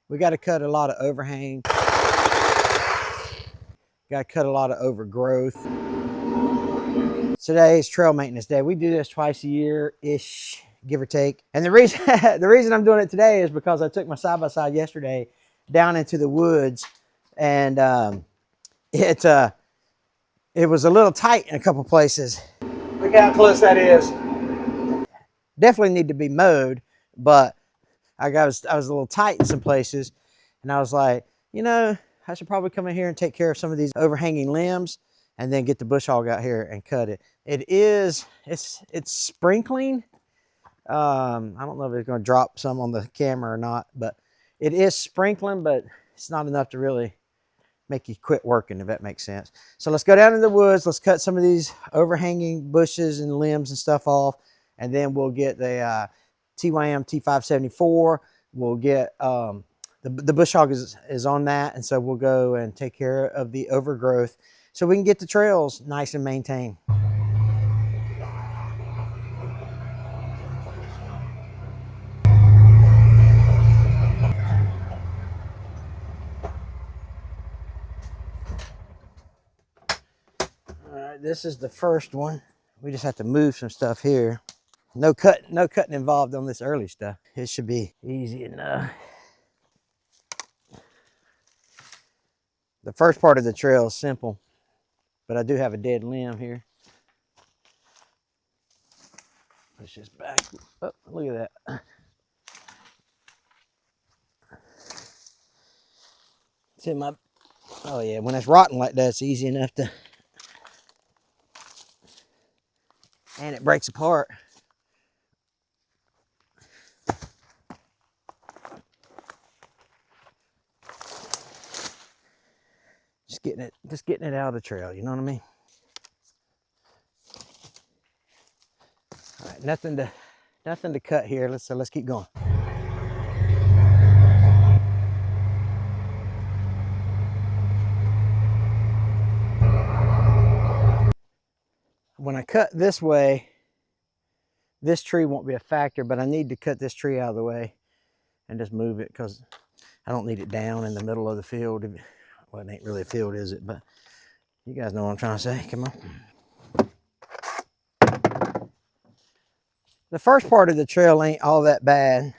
We got to cut a lot of overhang. Got to cut a lot of overgrowth. Today is trail maintenance day. We do this twice a year-ish, give or take. And the reason the reason I'm doing it today is because I took my side-by-side yesterday down into the woods, and it was a little tight in a couple places. Look how close that is. Definitely need to be mowed, but I was a little tight in some places, and I was like, you know, I should probably come in here and take care of some of these overhanging limbs, and then get the bush hog out here and cut it. It's sprinkling. I don't know if it's going to drop some on the camera or not, but it is sprinkling, but it's not enough to really make you quit working, if that makes sense. So let's go down in the woods. Let's cut some of these overhanging bushes and limbs and stuff off, and then we'll get the TYM T574. We'll get the bush hog is on that, and so we'll go and take care of the overgrowth so we can get the trails nice and maintained. All right, this is the first one. We just have to move some stuff here. No cutting involved on this early stuff. It should be easy enough. The first part of the trail is simple, but I do have a dead limb here. Let's just back. Oh, look at that. It's in my. Oh yeah, when it's rotten like that, it's easy enough to. And it breaks apart. Just getting it out of the trail, you know what I mean? All right, nothing to cut here. Let's keep going. When I cut this way, this tree won't be a factor, but I need to cut this tree out of the way and just move it because I don't need it down in the middle of the field. Well, it ain't really a field, is it? But you guys know what I'm trying to say. Come on. The first part of the trail ain't all that bad.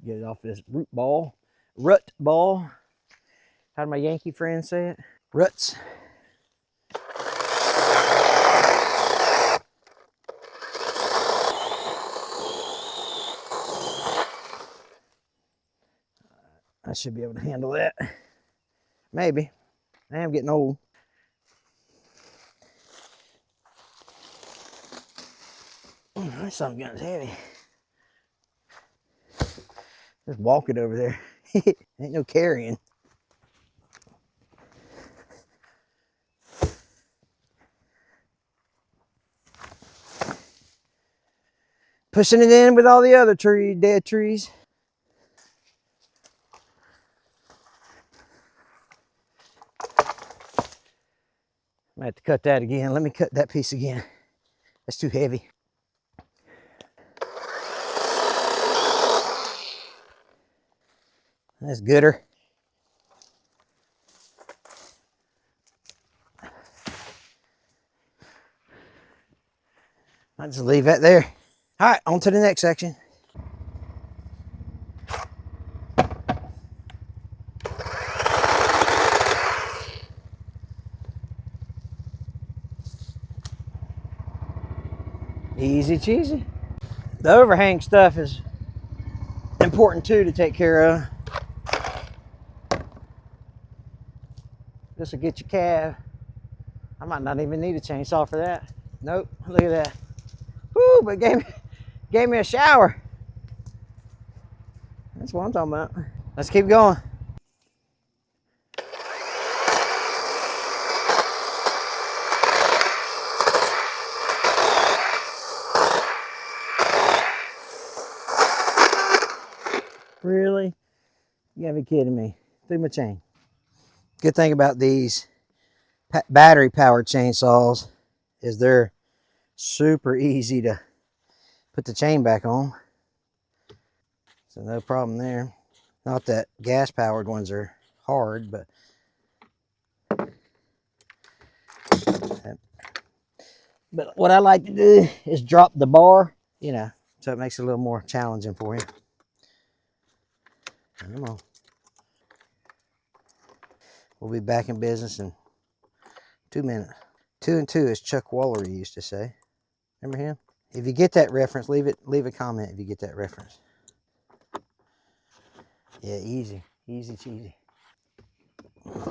Get it off this rut ball. How did my Yankee friend say it? Ruts. I should be able to handle that. Maybe. I am getting old. That something gun's heavy. Just walk it over there. Ain't no carrying. Pushing it in with all the other dead trees. I have to cut that again. Let me cut that piece again. That's too heavy. That's gooder. I'll just leave that there. All right, on to the next section. Easy cheesy. The overhang stuff is important too to take care of. This will get your calf. I might not even need a chainsaw for that. Nope, look at that. Whoo, but gave me a shower. That's what I'm talking about. Let's keep going. Really? You gotta be kidding me. through my chain. Good thing about these battery powered chainsaws is they're super easy to put the chain back on. So no problem there. Not that gas powered ones are hard, but what I like to do is drop the bar, you know, so it makes it a little more challenging for you. Come on. We'll be back in business in 2 minutes. 2 and 2, as Chuck Waller used to say. Remember him? If you get that reference, leave a comment if you get that reference. Yeah, easy. Easy cheesy. All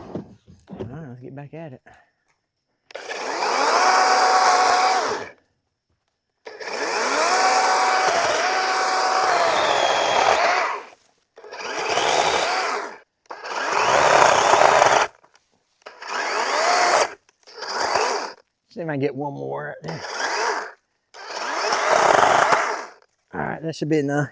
right, let's get back at it. See if I can get one more right there. All right, that should be enough.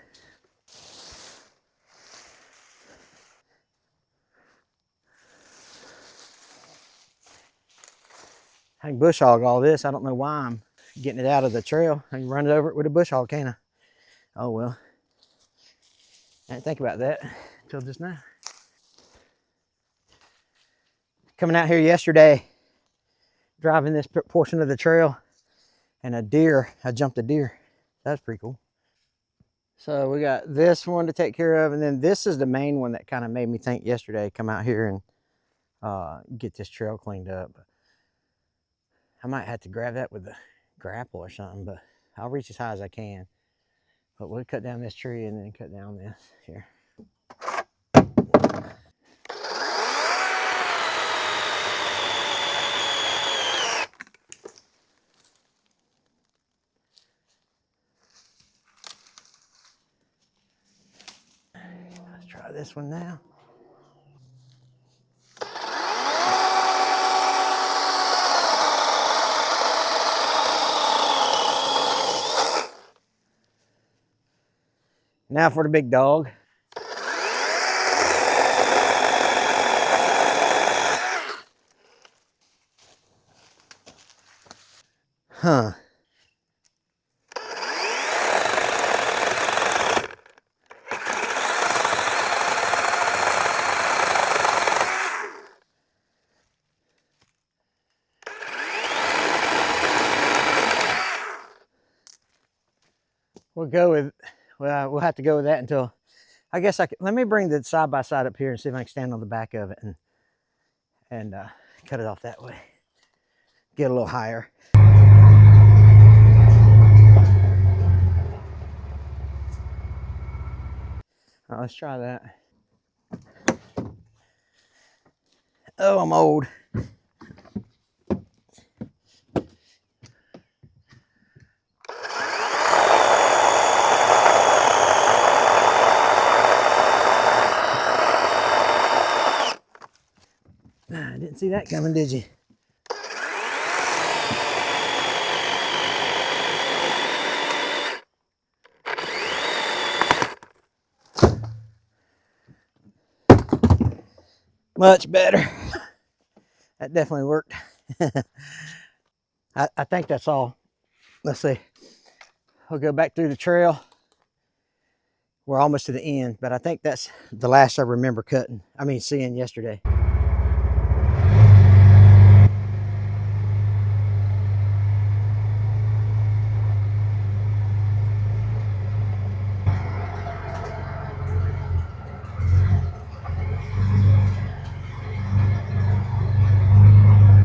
I can bush hog all this. I don't know why I'm getting it out of the trail. I can run it over it with a bush hog, can't I? Oh well. I didn't think about that until just now. Coming out here yesterday, driving this portion of the trail, and I jumped a deer. That's pretty cool. So we got this one to take care of, and then this is the main one that kind of made me think yesterday, come out here and get this trail cleaned up. I might have to grab that with the grapple or something, but I'll reach as high as I can. But we'll cut down this tree and then cut down this here. Let's try this one now. Now for the big dog. Huh. We'll have to go with that until, I guess let me bring the side by side up here and see if I can stand on the back of it and cut it off that way. Get a little higher. All right, let's try that. Oh, I'm old. Didn't see that coming, did you? Much better. That definitely worked. I think that's all. Let's see. We'll go back through the trail. We're almost to the end, but I think that's the last I remember seeing yesterday.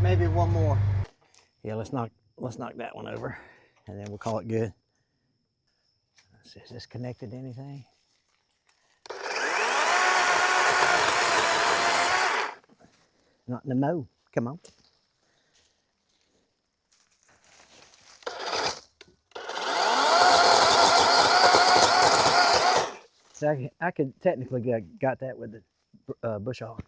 Maybe one more. Yeah, let's knock that one over, and then we'll call it good. Let's see, is this connected to anything? Not in the mow. Come on. So I could technically got that with the bush hog.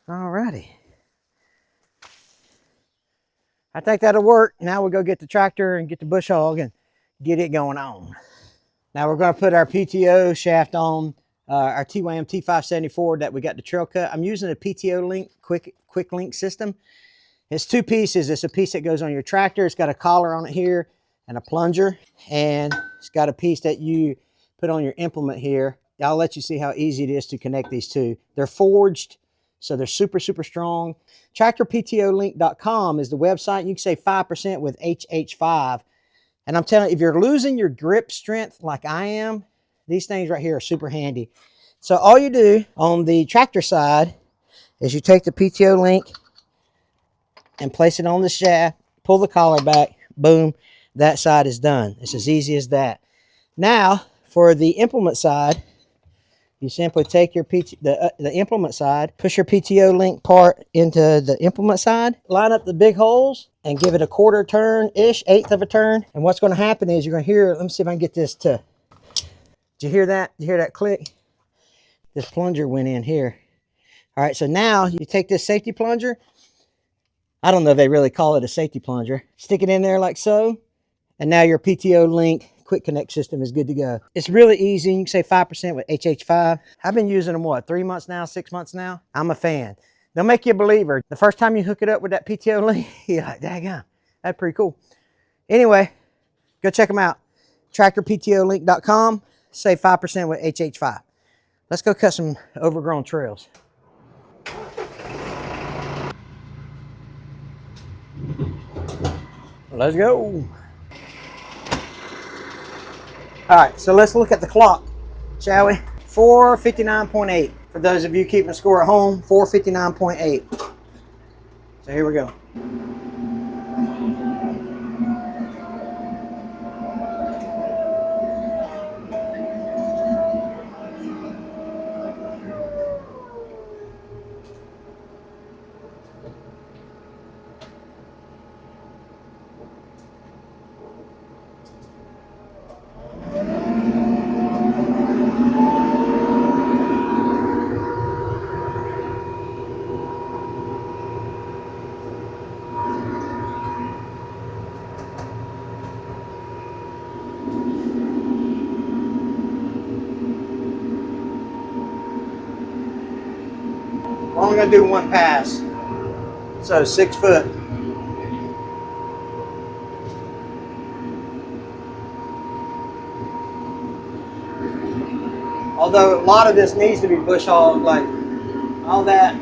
Alrighty. I think that'll work. Now we'll go get the tractor and get the bush hog and get it going on. Now we're going to put our PTO shaft on our TYM T574 that we got the trail cut. I'm using a PTO link, quick link system. It's two pieces. It's a piece that goes on your tractor. It's got a collar on it here and a plunger. And it's got a piece that you put on your implement here. I'll let you see how easy it is to connect these two. They're forged, so they're super, super strong. TractorPTOlink.com is the website. You can save 5% with HH5. And I'm telling you, if you're losing your grip strength like I am, these things right here are super handy. So all you do on the tractor side is you take the PTO link and place it on the shaft, pull the collar back, boom, that side is done. It's as easy as that. Now, for the implement side, you simply take your the implement side, push your PTO link part into the implement side, line up the big holes, and give it a quarter turn-ish, eighth of a turn. And what's going to happen is you're going to hear, let me see if I can get this to, did you hear that? Did you hear that click? This plunger went in here. All right, so now you take this safety plunger. I don't know if they really call it a safety plunger. Stick it in there like so, and now your PTO link quick connect system is good to go. It's really easy. You can save 5% with HH5. I've been using them, what, 3 months now, 6 months now? I'm a fan. They'll make you a believer. The first time you hook it up with that PTO link, you're like, daggone, that's pretty cool. Anyway, go check them out. TractorPTOlink.com. Save 5% with HH5. Let's go cut some overgrown trails. Let's go. All right, so let's look at the clock, shall we? 4:59.8. For those of you keeping score at home, 4:59.8. So here we go. We're only gonna do one pass, so 6 foot. Although a lot of this needs to be bush hogged, like all that.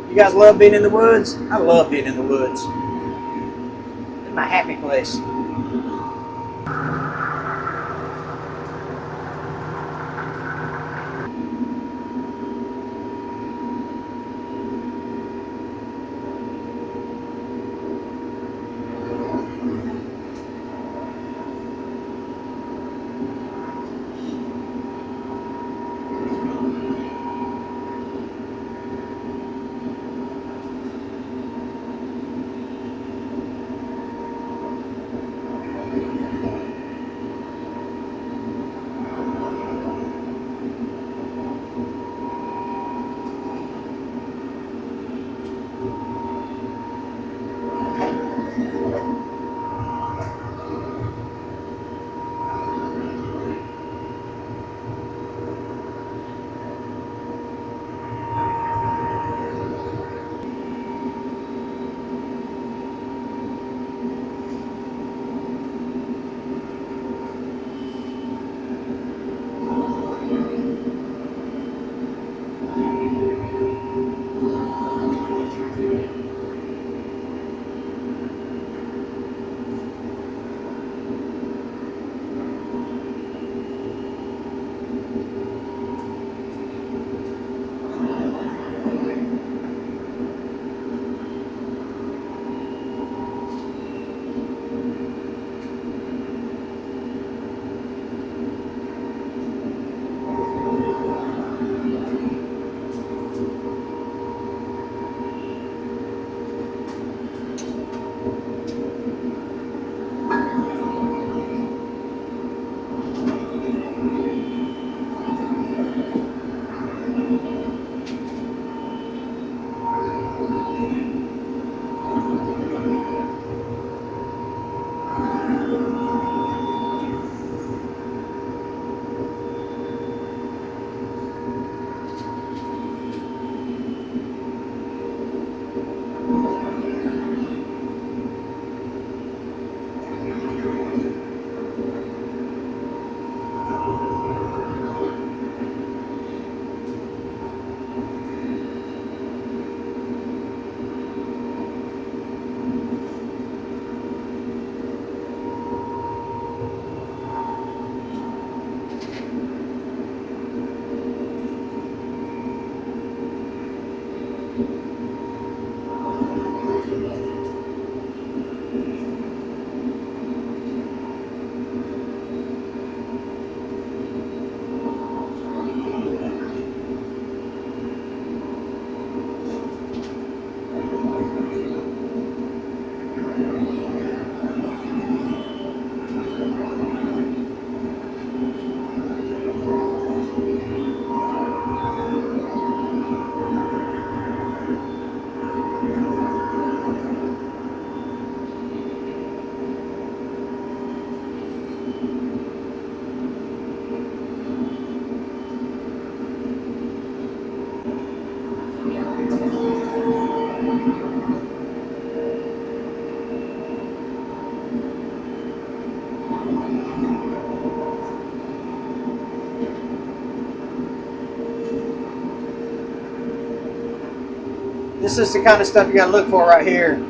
You guys love being in the woods? I love being in the woods. It's my happy place. This is the kind of stuff you got to look for right here.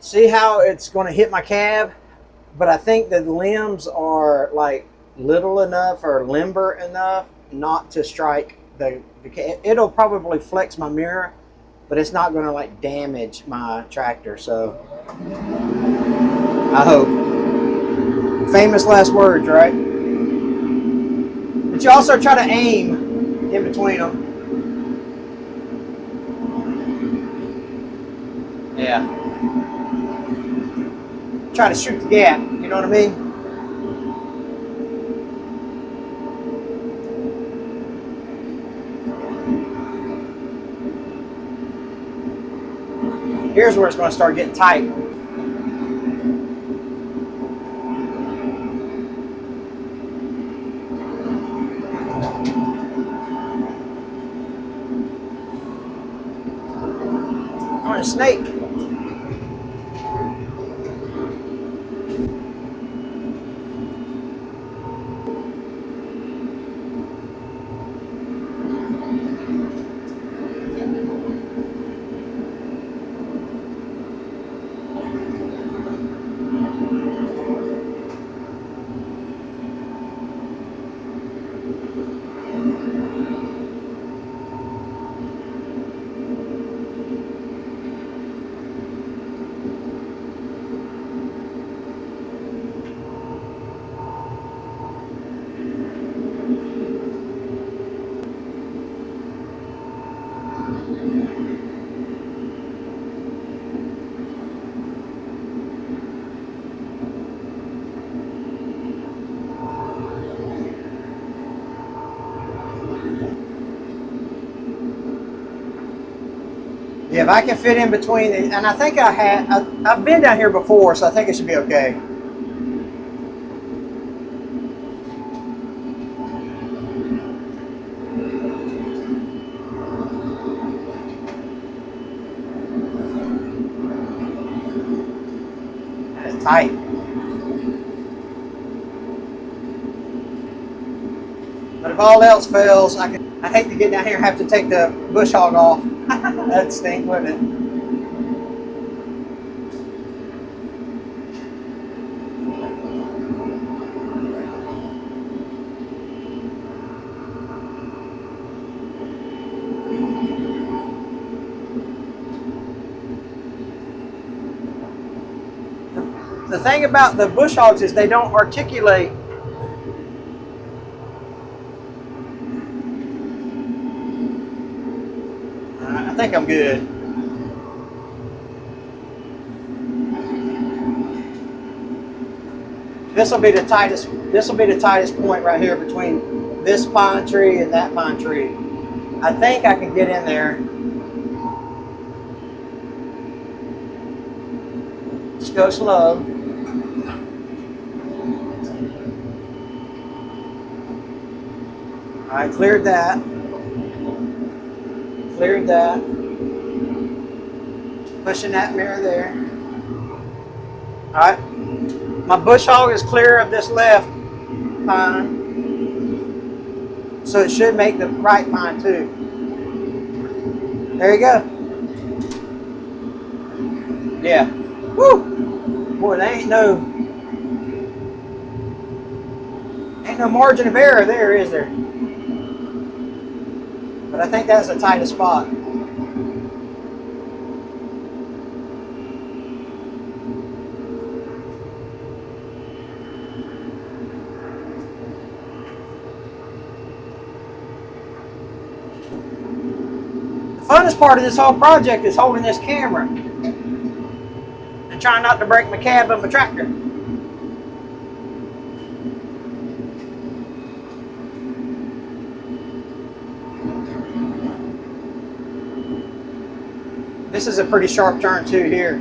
See how it's going to hit my cab? But I think that the limbs are like little enough or limber enough not to strike the cab. It'll probably flex my mirror, but it's not going to like damage my tractor. So I hope. Famous last words, right? But you also try to aim in between them. Yeah. Try to shoot the gap, you know what I mean? Here's where it's going to start getting tight. Oh, a snake. Yeah, if I can fit in between, and I think I've been down here before, so I think it should be okay. It's tight. But if all else fails, I hate to get down here and have to take the bush hog off. That'd stink, wouldn't it? The thing about the bush hogs is they don't articulate. I think I'm good. This will be the tightest. This will be the tightest point right here between this pine tree and that pine tree. I think I can get in there. Just go slow. All right, cleared that. Cleared that. Pushing that mirror there. All right. My bush hog is clear of this left pine. So it should make the right pine too. There you go. Yeah. Woo! Boy, there ain't no margin of error there, is there? But I think that's the tightest spot. The funnest part of this whole project is holding this camera and trying not to break my cab of my tractor. This is a pretty sharp turn too here.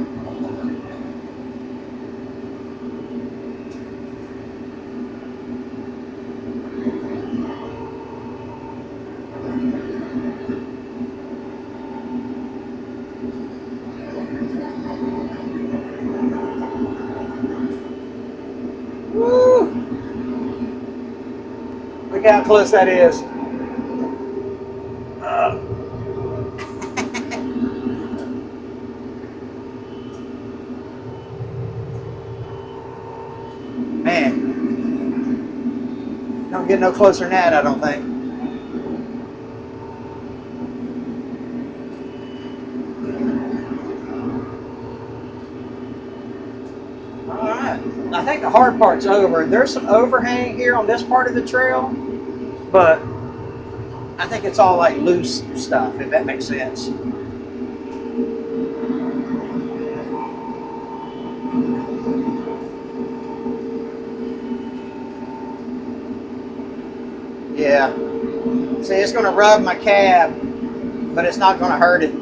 Woo! Look how close that is. Man, don't get no closer than that, I don't think. All right, I think the hard part's over. There's some overhang here on this part of the trail, but I think it's all like loose stuff, if that makes sense. Yeah. See, it's going to rub my cab, but it's not going to hurt it.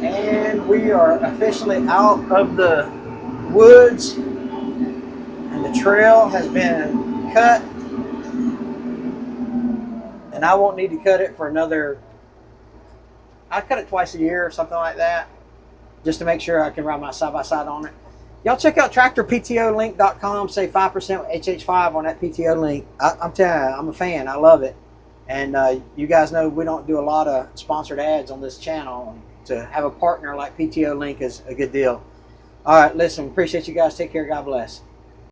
And we are officially out of the woods, and the trail has been cut, and I won't need to cut it for another, I cut it twice a year or something like that, just to make sure I can ride my side-by-side on it. Y'all check out tractorptolink.com, save 5% HH5 on that PTO link. I'm telling you, I'm a fan. I love it. And you guys know we don't do a lot of sponsored ads on this channel. To have a partner like PTO Link is a good deal. All right, listen, appreciate you guys. Take care. God bless.